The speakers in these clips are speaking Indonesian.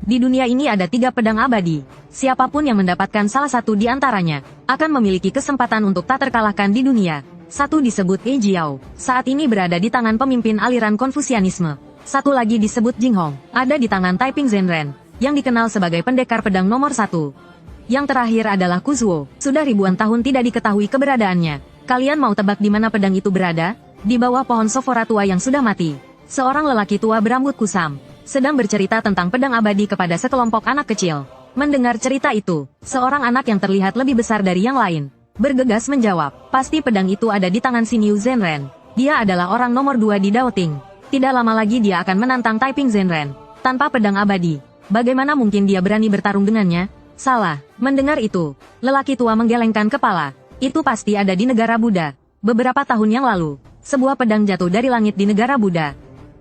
Di dunia ini ada 3 pedang abadi. Siapapun yang mendapatkan salah satu di antaranya, akan memiliki kesempatan untuk tak terkalahkan di dunia. Satu disebut He Jiao, saat ini berada di tangan pemimpin aliran Konfusianisme. Satu lagi disebut Jing Hong, ada di tangan Taiping Zhenren, yang dikenal sebagai pendekar pedang nomor 1. Yang terakhir adalah Kuzuo, sudah ribuan tahun tidak diketahui keberadaannya. Kalian mau tebak di mana pedang itu berada? Di bawah pohon sofora tua yang sudah mati. Seorang lelaki tua berambut kusam sedang bercerita tentang pedang abadi kepada sekelompok anak kecil. Mendengar cerita itu, seorang anak yang terlihat lebih besar dari yang lain bergegas menjawab, pasti pedang itu ada di tangan si Niu Zhenren. Dia adalah orang nomor 2 di Daoting. Tidak lama lagi dia akan menantang Taiping Zhenren. Tanpa pedang abadi, bagaimana mungkin dia berani bertarung dengannya? Salah. Mendengar itu, lelaki tua menggelengkan kepala. Itu pasti ada di negara Buddha. Beberapa tahun yang lalu, sebuah pedang jatuh dari langit di negara Buddha.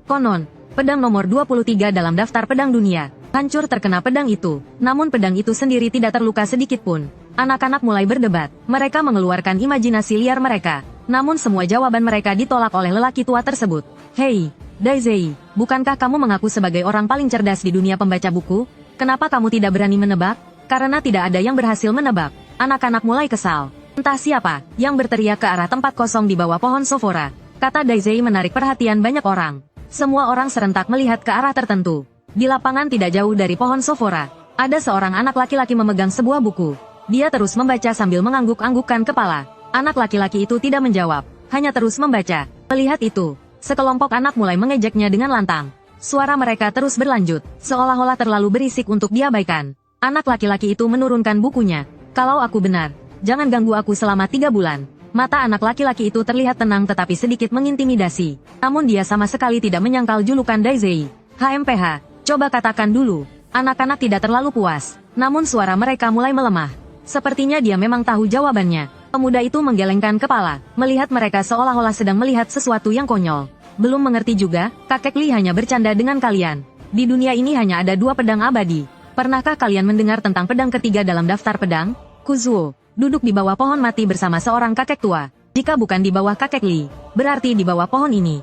Konon, pedang nomor 23 dalam daftar pedang dunia hancur terkena pedang itu. Namun pedang itu sendiri tidak terluka sedikit pun. Anak-anak mulai berdebat. Mereka mengeluarkan imajinasi liar mereka. Namun semua jawaban mereka ditolak oleh lelaki tua tersebut. Hei, Daizei, bukankah kamu mengaku sebagai orang paling cerdas di dunia pembaca buku? Kenapa kamu tidak berani menebak? Karena tidak ada yang berhasil menebak. Anak-anak mulai kesal. Entah siapa yang berteriak ke arah tempat kosong di bawah pohon sofora. Kata Daizei menarik perhatian banyak orang. Semua orang serentak melihat ke arah tertentu. Di lapangan tidak jauh dari pohon sofora, ada seorang anak laki-laki memegang sebuah buku. Dia terus membaca sambil mengangguk-anggukkan kepala. Anak laki-laki itu tidak menjawab, hanya terus membaca. Melihat itu, sekelompok anak mulai mengejeknya dengan lantang. Suara mereka terus berlanjut, seolah-olah terlalu berisik untuk diabaikan. Anak laki-laki itu menurunkan bukunya. Kalau aku benar, jangan ganggu aku selama 3 bulan. Mata anak laki-laki itu terlihat tenang tetapi sedikit mengintimidasi. Namun dia sama sekali tidak menyangkal julukan Daizei. HMPH, coba katakan dulu. Anak-anak tidak terlalu puas. Namun suara mereka mulai melemah. Sepertinya dia memang tahu jawabannya. Pemuda itu menggelengkan kepala, melihat mereka seolah-olah sedang melihat sesuatu yang konyol. Belum mengerti juga, kakek Li hanya bercanda dengan kalian. Di dunia ini hanya ada 2 pedang abadi. Pernahkah kalian mendengar tentang pedang ketiga dalam daftar pedang? Kuzuo duduk di bawah pohon mati bersama seorang kakek tua. Jika bukan di bawah kakek Li, berarti di bawah pohon ini.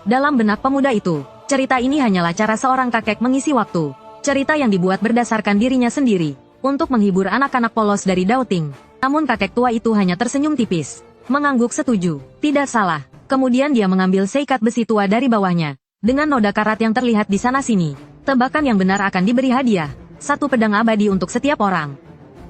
Dalam benak pemuda itu, cerita ini hanyalah cara seorang kakek mengisi waktu. Cerita yang dibuat berdasarkan dirinya sendiri, untuk menghibur anak-anak polos dari Daoting. Namun kakek tua itu hanya tersenyum tipis, mengangguk setuju. Tidak salah. Kemudian dia mengambil seikat besi tua dari bawahnya. Dengan noda karat yang terlihat di sana-sini, tebakan yang benar akan diberi hadiah. 1 pedang abadi untuk setiap orang.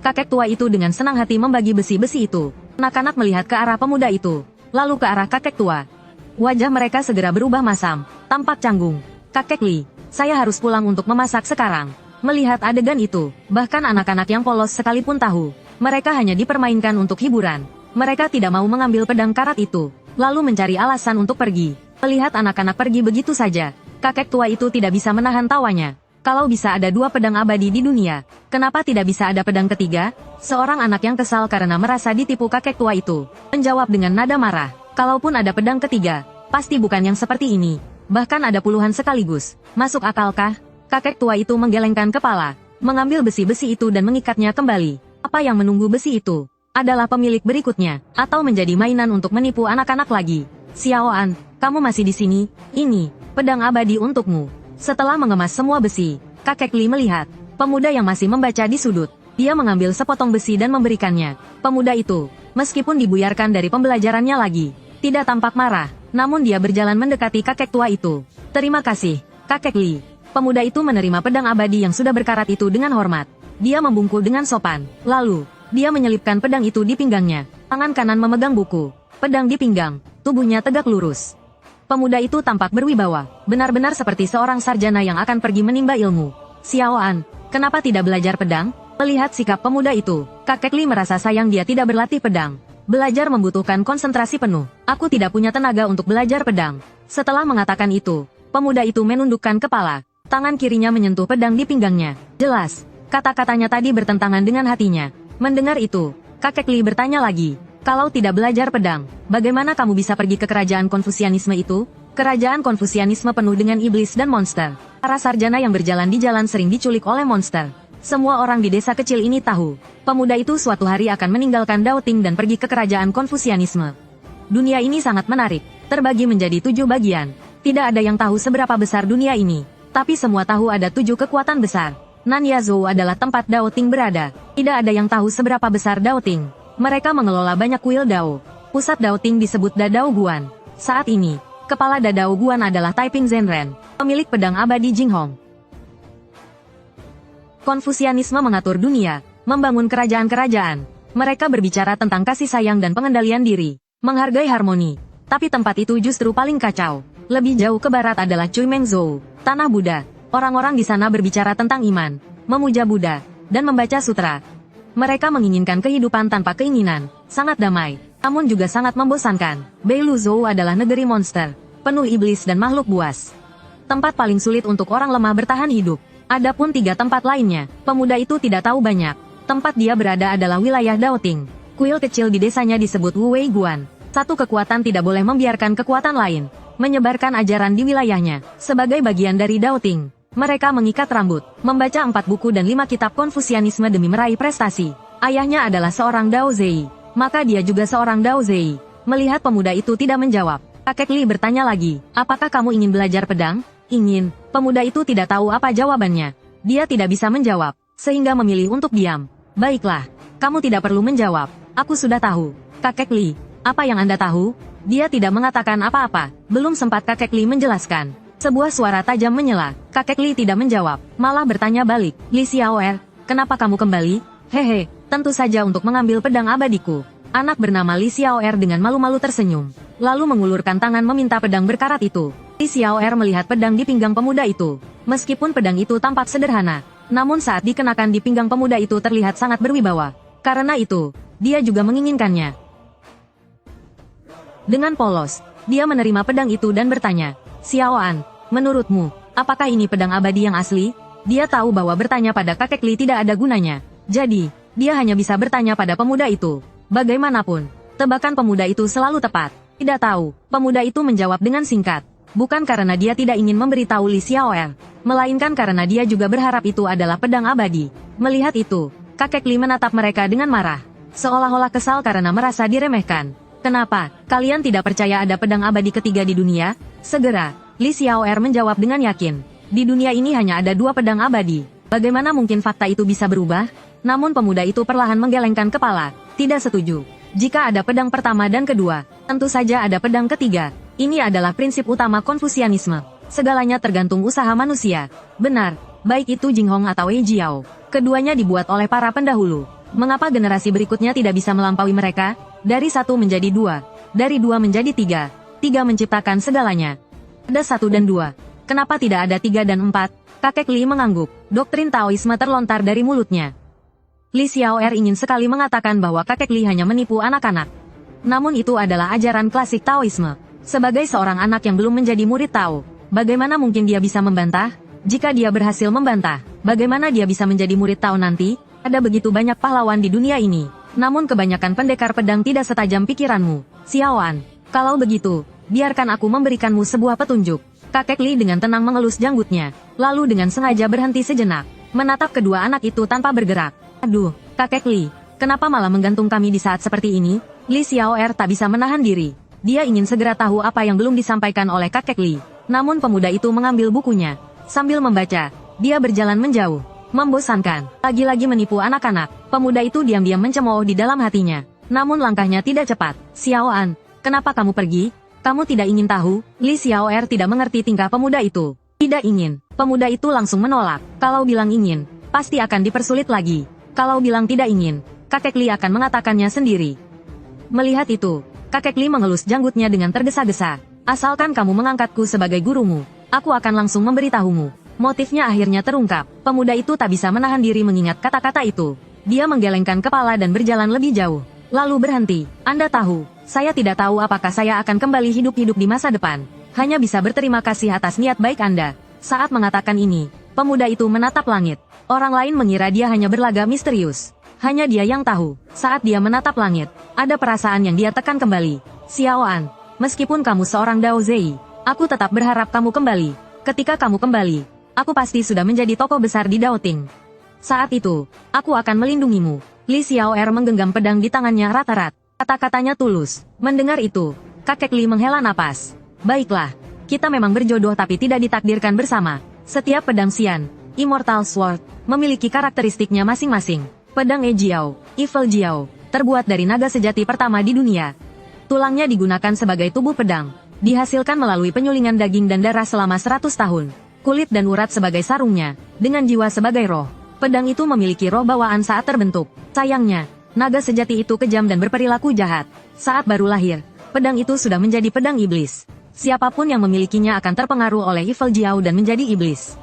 Kakek tua itu dengan senang hati membagi besi-besi itu. Anak-anak melihat ke arah pemuda itu, lalu ke arah kakek tua. Wajah mereka segera berubah masam, tampak canggung. Kakek Li, saya harus pulang untuk memasak sekarang. Melihat adegan itu, bahkan anak-anak yang polos sekalipun tahu, mereka hanya dipermainkan untuk hiburan. Mereka tidak mau mengambil pedang karat itu, lalu mencari alasan untuk pergi. Melihat anak-anak pergi begitu saja, kakek tua itu tidak bisa menahan tawanya. Kalau bisa ada 2 pedang abadi di dunia, kenapa tidak bisa ada pedang ketiga? Seorang anak yang kesal karena merasa ditipu kakek tua itu, menjawab dengan nada marah. Kalaupun ada pedang ketiga, pasti bukan yang seperti ini. Bahkan ada puluhan sekaligus. Masuk akalkah? Kakek tua itu menggelengkan kepala, mengambil besi-besi itu dan mengikatnya kembali. Apa yang menunggu besi itu? Adalah pemilik berikutnya, atau menjadi mainan untuk menipu anak-anak lagi. Xiaoan, kamu masih di sini? Ini, pedang abadi untukmu. Setelah mengemas semua besi, kakek Li melihat pemuda yang masih membaca di sudut. Dia mengambil sepotong besi dan memberikannya. Pemuda itu, meskipun dibuyarkan dari pembelajarannya lagi, tidak tampak marah. Namun dia berjalan mendekati kakek tua itu. Terima kasih, kakek Li. Pemuda itu menerima pedang abadi yang sudah berkarat itu dengan hormat. Dia membungkuk dengan sopan. Lalu, dia menyelipkan pedang itu di pinggangnya. Tangan kanan memegang buku. Pedang di pinggang. Tubuhnya tegak lurus. Pemuda itu tampak berwibawa, benar-benar seperti seorang sarjana yang akan pergi menimba ilmu. Xiaoan, kenapa tidak belajar pedang? Melihat sikap pemuda itu, kakek Li merasa sayang dia tidak berlatih pedang. Belajar membutuhkan konsentrasi penuh. Aku tidak punya tenaga untuk belajar pedang. Setelah mengatakan itu, pemuda itu menundukkan kepala. Tangan kirinya menyentuh pedang di pinggangnya. Jelas, kata-katanya tadi bertentangan dengan hatinya. Mendengar itu, kakek Li bertanya lagi. Kalau tidak belajar pedang, bagaimana kamu bisa pergi ke kerajaan Konfusianisme itu? Kerajaan Konfusianisme penuh dengan iblis dan monster. Para sarjana yang berjalan di jalan sering diculik oleh monster. Semua orang di desa kecil ini tahu, pemuda itu suatu hari akan meninggalkan Daoting dan pergi ke kerajaan Konfusianisme. Dunia ini sangat menarik, terbagi menjadi 7 bagian. Tidak ada yang tahu seberapa besar dunia ini, tapi semua tahu ada 7 kekuatan besar. Nanyazhou adalah tempat Dao Ting berada. Tidak ada yang tahu seberapa besar Dao Ting. Mereka mengelola banyak kuil Dao. Pusat Dao Ting disebut Dadao Guan. Saat ini, kepala Dadao Guan adalah Taiping Zhenren, pemilik pedang abadi Jinghong. Konfusianisme mengatur dunia, membangun kerajaan-kerajaan. Mereka berbicara tentang kasih sayang dan pengendalian diri, menghargai harmoni. Tapi tempat itu justru paling kacau. Lebih jauh ke barat adalah Cuimengzhou, tanah Buddha. Orang-orang di sana berbicara tentang iman, memuja Buddha, dan membaca sutra. Mereka menginginkan kehidupan tanpa keinginan, sangat damai, namun juga sangat membosankan. Beiluzhou adalah negeri monster, penuh iblis dan makhluk buas. Tempat paling sulit untuk orang lemah bertahan hidup. Adapun 3 tempat lainnya, pemuda itu tidak tahu banyak. Tempat dia berada adalah wilayah Dao Ting. Kuil kecil di desanya disebut Wu Wei Guan. Satu kekuatan tidak boleh membiarkan kekuatan lain menyebarkan ajaran di wilayahnya. Sebagai bagian dari Dao Ting, mereka mengikat rambut, membaca 4 buku dan 5 kitab Konfusianisme demi meraih prestasi. Ayahnya adalah seorang Dao Zei, maka dia juga seorang Dao Zei. Melihat pemuda itu tidak menjawab, kakek Li bertanya lagi, apakah kamu ingin belajar pedang? Ingin. Pemuda itu tidak tahu apa jawabannya. Dia tidak bisa menjawab, sehingga memilih untuk diam. Baiklah, kamu tidak perlu menjawab. Aku sudah tahu. Kakek Li, apa yang Anda tahu? Dia tidak mengatakan apa-apa. Belum sempat kakek Li menjelaskan. Sebuah suara tajam menyela. Kakek Li tidak menjawab, malah bertanya balik. Li Xiaoer, kenapa kamu kembali? Hehe, tentu saja untuk mengambil pedang abadiku. Anak bernama Li Xiaoer dengan malu-malu tersenyum, lalu mengulurkan tangan meminta pedang berkarat itu. Li Xiaoer melihat pedang di pinggang pemuda itu. Meskipun pedang itu tampak sederhana, namun saat dikenakan di pinggang pemuda itu terlihat sangat berwibawa. Karena itu, dia juga menginginkannya. Dengan polos, dia menerima pedang itu dan bertanya, Xiaoan, menurutmu, apakah ini pedang abadi yang asli? Dia tahu bahwa bertanya pada kakek Li tidak ada gunanya. Jadi, dia hanya bisa bertanya pada pemuda itu. Bagaimanapun, tebakan pemuda itu selalu tepat. Tidak tahu, pemuda itu menjawab dengan singkat. Bukan karena dia tidak ingin memberitahu Li Xiaoer, melainkan karena dia juga berharap itu adalah pedang abadi. Melihat itu, kakek Li menatap mereka dengan marah, seolah-olah kesal karena merasa diremehkan. Kenapa, kalian tidak percaya ada pedang abadi ketiga di dunia? Segera, Li Xiaoer menjawab dengan yakin. Di dunia ini hanya ada 2 pedang abadi. Bagaimana mungkin fakta itu bisa berubah? Namun pemuda itu perlahan menggelengkan kepala. Tidak setuju. Jika ada pedang pertama dan kedua, tentu saja ada pedang ketiga. Ini adalah prinsip utama Konfusianisme. Segalanya tergantung usaha manusia. Benar, baik itu Jinghong atau He Jiao. Keduanya dibuat oleh para pendahulu. Mengapa generasi berikutnya tidak bisa melampaui mereka? Dari 1 menjadi 2. Dari 2 menjadi 3. 3 menciptakan segalanya. Ada 1 dan 2. Kenapa tidak ada 3 dan 4? Kakek Li mengangguk. Doktrin Taoisme terlontar dari mulutnya. Li Xiaoer ingin sekali mengatakan bahwa kakek Li hanya menipu anak-anak. Namun itu adalah ajaran klasik Taoisme. Sebagai seorang anak yang belum menjadi murid Tao, bagaimana mungkin dia bisa membantah? Jika dia berhasil membantah, bagaimana dia bisa menjadi murid Tao nanti? Ada begitu banyak pahlawan di dunia ini. Namun kebanyakan pendekar pedang tidak setajam pikiranmu. Xiaoan, kalau begitu, biarkan aku memberikanmu sebuah petunjuk. Kakek Li dengan tenang mengelus janggutnya, lalu dengan sengaja berhenti sejenak, menatap kedua anak itu tanpa bergerak. Aduh, kakek Li, kenapa malah menggantung kami di saat seperti ini? Li Xiaoer tak bisa menahan diri. Dia ingin segera tahu apa yang belum disampaikan oleh kakek Li. Namun pemuda itu mengambil bukunya. Sambil membaca, dia berjalan menjauh. Membosankan, lagi-lagi menipu anak-anak. Pemuda itu diam-diam mencemooh di dalam hatinya. Namun langkahnya tidak cepat. Xiaoan, kenapa kamu pergi? Kamu tidak ingin tahu? Li Xiaoer tidak mengerti tingkah pemuda itu. Tidak ingin. Pemuda itu langsung menolak. Kalau bilang ingin, pasti akan dipersulit lagi. Kalau bilang tidak ingin, kakek Li akan mengatakannya sendiri. Melihat itu, kakek Li mengelus janggutnya dengan tergesa-gesa. Asalkan kamu mengangkatku sebagai gurumu, aku akan langsung memberitahumu. Motifnya akhirnya terungkap. Pemuda itu tak bisa menahan diri mengingat kata-kata itu. Dia menggelengkan kepala dan berjalan lebih jauh. Lalu berhenti. Anda tahu, saya tidak tahu apakah saya akan kembali hidup-hidup di masa depan. Hanya bisa berterima kasih atas niat baik Anda. Saat mengatakan ini, pemuda itu menatap langit. Orang lain mengira dia hanya berlagak misterius. Hanya dia yang tahu, saat dia menatap langit, ada perasaan yang dia tekan kembali. Xiaoan, meskipun kamu seorang Dao Zei, aku tetap berharap kamu kembali. Ketika kamu kembali, aku pasti sudah menjadi tokoh besar di Dao Ting. Saat itu, aku akan melindungimu. Li Xiaoer menggenggam pedang di tangannya erat-erat. Kata-katanya tulus. Mendengar itu, kakek Li menghela napas. Baiklah, kita memang berjodoh tapi tidak ditakdirkan bersama. Setiap pedang Xian, Immortal Sword, memiliki karakteristiknya masing-masing. Pedang Ejiao, Evil Jiao, terbuat dari naga sejati pertama di dunia. Tulangnya digunakan sebagai tubuh pedang, dihasilkan melalui penyulingan daging dan darah selama 100 tahun. Kulit dan urat sebagai sarungnya, dengan jiwa sebagai roh. Pedang itu memiliki roh bawaan saat terbentuk. Sayangnya, naga sejati itu kejam dan berperilaku jahat. Saat baru lahir, pedang itu sudah menjadi pedang iblis. Siapapun yang memilikinya akan terpengaruh oleh Evil Jiao dan menjadi iblis.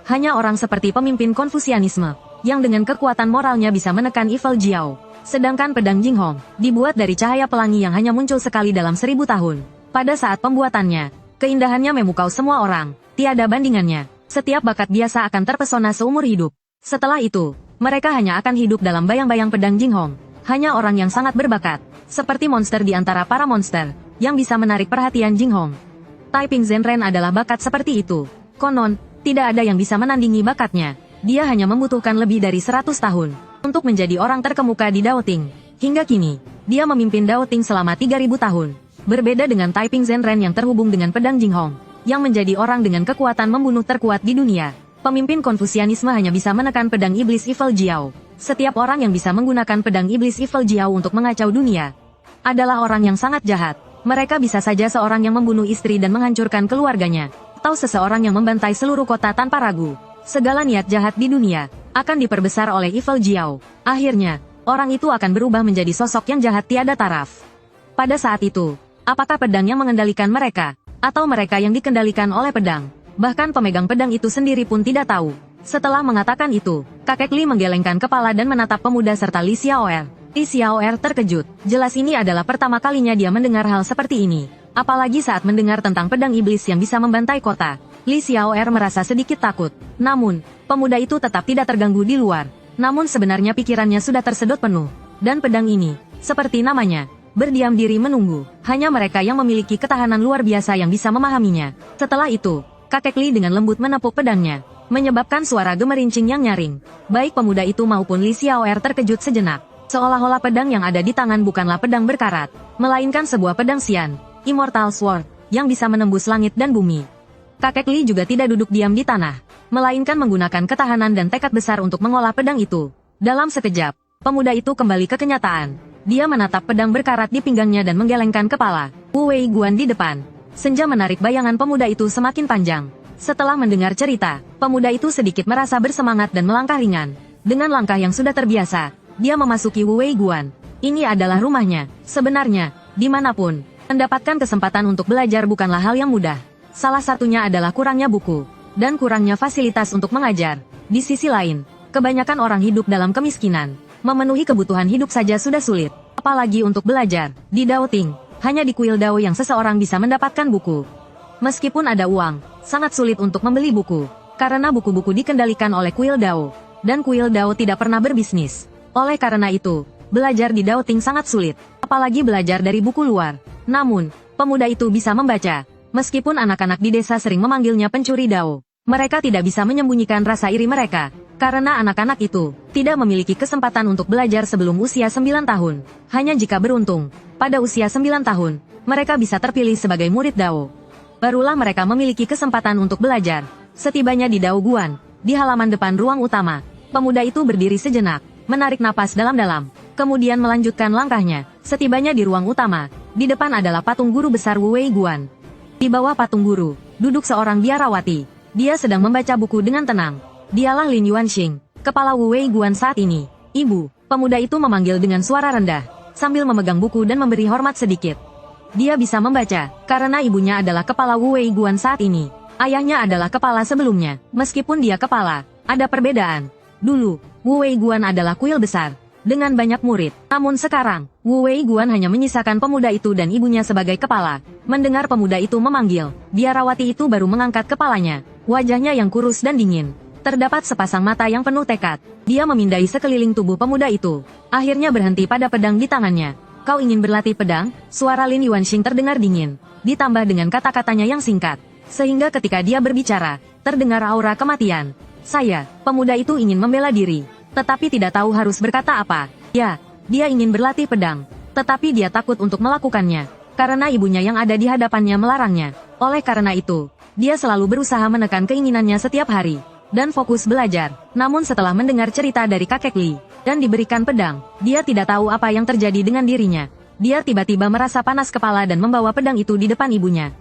Hanya orang seperti pemimpin Konfusianisme, yang dengan kekuatan moralnya bisa menekan Evil Jiao. Sedangkan pedang Jinghong, dibuat dari cahaya pelangi yang hanya muncul sekali dalam 1000 tahun. Pada saat pembuatannya, keindahannya memukau semua orang, tiada bandingannya. Setiap bakat biasa akan terpesona seumur hidup. Setelah itu, mereka hanya akan hidup dalam bayang-bayang pedang Jinghong. Hanya orang yang sangat berbakat, seperti monster di antara para monster, yang bisa menarik perhatian Jinghong. Taiping Zenren adalah bakat seperti itu. Konon, tidak ada yang bisa menandingi bakatnya. Dia hanya membutuhkan lebih dari 100 tahun untuk menjadi orang terkemuka di Daoting. Hingga kini, dia memimpin Daoting selama 3000 tahun. Berbeda dengan Taiping Zenren yang terhubung dengan pedang Jinghong, yang menjadi orang dengan kekuatan membunuh terkuat di dunia. Pemimpin Konfusianisme hanya bisa menekan pedang iblis Evil Jiao. Setiap orang yang bisa menggunakan pedang iblis Evil Jiao untuk mengacau dunia adalah orang yang sangat jahat. Mereka bisa saja seorang yang membunuh istri dan menghancurkan keluarganya, atau seseorang yang membantai seluruh kota tanpa ragu. Segala niat jahat di dunia akan diperbesar oleh Evil Jiao. Akhirnya, orang itu akan berubah menjadi sosok yang jahat tiada taraf. Pada saat itu, apakah pedang yang mengendalikan mereka, atau mereka yang dikendalikan oleh pedang? Bahkan pemegang pedang itu sendiri pun tidak tahu. Setelah mengatakan itu, kakek Li menggelengkan kepala dan menatap pemuda serta Li Xiaoer. Li Xiaoer terkejut. Jelas ini adalah pertama kalinya dia mendengar hal seperti ini. Apalagi saat mendengar tentang pedang iblis yang bisa membantai kota. Li Xiaoer merasa sedikit takut. Namun, pemuda itu tetap tidak terganggu di luar. Namun sebenarnya pikirannya sudah tersedot penuh. Dan pedang ini, seperti namanya, berdiam diri menunggu. Hanya mereka yang memiliki ketahanan luar biasa yang bisa memahaminya. Setelah itu, kakek Li dengan lembut menepuk pedangnya, menyebabkan suara gemerincing yang nyaring. Baik pemuda itu maupun Li Xiaoer terkejut sejenak. Seolah-olah pedang yang ada di tangan bukanlah pedang berkarat, melainkan sebuah pedang Xian, Immortal Sword, yang bisa menembus langit dan bumi. Kakek Li juga tidak duduk diam di tanah, melainkan menggunakan ketahanan dan tekad besar untuk mengolah pedang itu. Dalam sekejap, pemuda itu kembali ke kenyataan. Dia menatap pedang berkarat di pinggangnya dan menggelengkan kepala. Wu Wei Guan di depan. Senja menarik bayangan pemuda itu semakin panjang. Setelah mendengar cerita, pemuda itu sedikit merasa bersemangat dan melangkah ringan. Dengan langkah yang sudah terbiasa, dia memasuki Wu Wei Guan. Ini adalah rumahnya. Sebenarnya, dimanapun, mendapatkan kesempatan untuk belajar bukanlah hal yang mudah. Salah satunya adalah kurangnya buku, dan kurangnya fasilitas untuk mengajar. Di sisi lain, kebanyakan orang hidup dalam kemiskinan. Memenuhi kebutuhan hidup saja sudah sulit, apalagi untuk belajar. Di Daoting, hanya di kuil Dao yang seseorang bisa mendapatkan buku. Meskipun ada uang, sangat sulit untuk membeli buku, karena buku-buku dikendalikan oleh kuil Dao, dan kuil Dao tidak pernah berbisnis. Oleh karena itu, belajar di Daoting sangat sulit, apalagi belajar dari buku luar. Namun, pemuda itu bisa membaca. Meskipun anak-anak di desa sering memanggilnya pencuri Dao, mereka tidak bisa menyembunyikan rasa iri mereka, karena anak-anak itu tidak memiliki kesempatan untuk belajar sebelum usia 9 tahun. Hanya jika beruntung, pada usia 9 tahun, mereka bisa terpilih sebagai murid Dao. Barulah mereka memiliki kesempatan untuk belajar. Setibanya di Dao Guan, di halaman depan ruang utama, pemuda itu berdiri sejenak, menarik napas dalam-dalam, kemudian melanjutkan langkahnya. Setibanya di ruang utama, di depan adalah patung guru besar Wu Wei Guan. Di bawah patung guru, duduk seorang biarawati. Dia sedang membaca buku dengan tenang. Dialah Lin Yuanxing, kepala Wu Wei Guan saat ini. Ibu, pemuda itu memanggil dengan suara rendah, sambil memegang buku dan memberi hormat sedikit. Dia bisa membaca, karena ibunya adalah kepala Wu Wei Guan saat ini. Ayahnya adalah kepala sebelumnya. Meskipun dia kepala, ada perbedaan. Dulu, Wu Wei Guan adalah kuil besar, dengan banyak murid. Namun sekarang, Wu Wei Guan hanya menyisakan pemuda itu dan ibunya sebagai kepala. Mendengar pemuda itu memanggil, biarawati itu baru mengangkat kepalanya. Wajahnya yang kurus dan dingin. Terdapat sepasang mata yang penuh tekad. Dia memindai sekeliling tubuh pemuda itu. Akhirnya berhenti pada pedang di tangannya. Kau ingin berlatih pedang? Suara Lin Yuanxing terdengar dingin. Ditambah dengan kata-katanya yang singkat. Sehingga ketika dia berbicara, terdengar aura kematian. Saya, pemuda itu ingin membela diri. Tetapi tidak tahu harus berkata apa. Ya, dia ingin berlatih pedang. Tetapi dia takut untuk melakukannya. Karena ibunya yang ada di hadapannya melarangnya. Oleh karena itu, dia selalu berusaha menekan keinginannya setiap hari. dan fokus belajar. Namun setelah mendengar cerita dari kakek Li, dan diberikan pedang, dia tidak tahu apa yang terjadi dengan dirinya. Dia tiba-tiba merasa panas kepala dan membawa pedang itu di depan ibunya.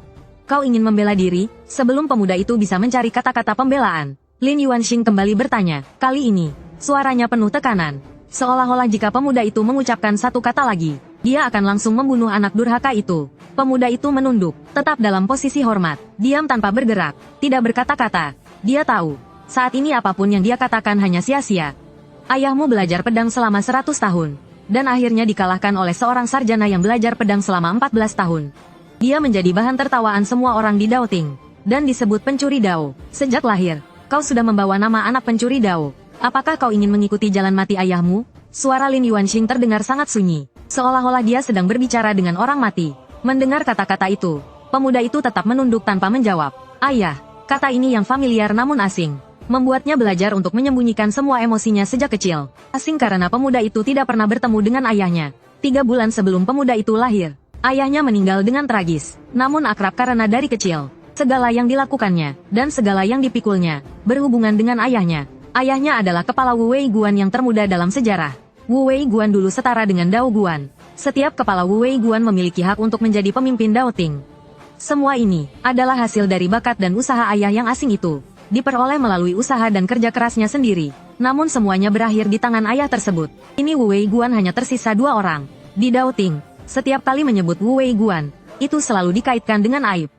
Kau ingin membela diri, sebelum pemuda itu bisa mencari kata-kata pembelaan. Lin Yuanxing kembali bertanya, kali ini, suaranya penuh tekanan. Seolah-olah jika pemuda itu mengucapkan satu kata lagi, dia akan langsung membunuh anak durhaka itu. Pemuda itu menunduk, tetap dalam posisi hormat, diam tanpa bergerak, tidak berkata-kata. Dia tahu, saat ini apapun yang dia katakan hanya sia-sia. Ayahmu belajar pedang selama 100 tahun, dan akhirnya dikalahkan oleh seorang sarjana yang belajar pedang selama 14 tahun. Dia menjadi bahan tertawaan semua orang di Daoting, dan disebut pencuri Dao. Sejak lahir, kau sudah membawa nama anak pencuri Dao. Apakah kau ingin mengikuti jalan mati ayahmu? Suara Lin Yuanxing terdengar sangat sunyi, seolah-olah dia sedang berbicara dengan orang mati. Mendengar kata-kata itu, pemuda itu tetap menunduk tanpa menjawab. Ayah, kata ini yang familiar namun asing. Membuatnya belajar untuk menyembunyikan semua emosinya sejak kecil. Asing karena pemuda itu tidak pernah bertemu dengan ayahnya. 3 bulan sebelum pemuda itu lahir, ayahnya meninggal dengan tragis. Namun akrab karena dari kecil, segala yang dilakukannya, dan segala yang dipikulnya, berhubungan dengan ayahnya. Ayahnya adalah kepala Wu Wei Guan yang termuda dalam sejarah. Wu Wei Guan dulu setara dengan Dao Guan. Setiap kepala Wu Wei Guan memiliki hak untuk menjadi pemimpin Daoting. Semua ini adalah hasil dari bakat dan usaha ayah yang asing itu. Diperoleh melalui usaha dan kerja kerasnya sendiri. Namun semuanya berakhir di tangan ayah tersebut. Ini Wu Wei Guan hanya tersisa 2 orang. Di Daoting, setiap kali menyebut Wu Wei Guan, itu selalu dikaitkan dengan aib.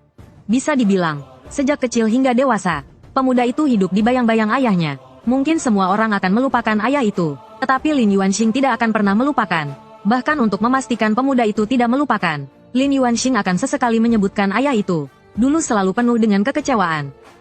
Bisa dibilang, sejak kecil hingga dewasa, pemuda itu hidup di bayang-bayang ayahnya. Mungkin semua orang akan melupakan ayah itu, tetapi Lin Yuanxing tidak akan pernah melupakan. Bahkan untuk memastikan pemuda itu tidak melupakan, Lin Yuanxing akan sesekali menyebutkan ayah itu. Dulu selalu penuh dengan kekecewaan.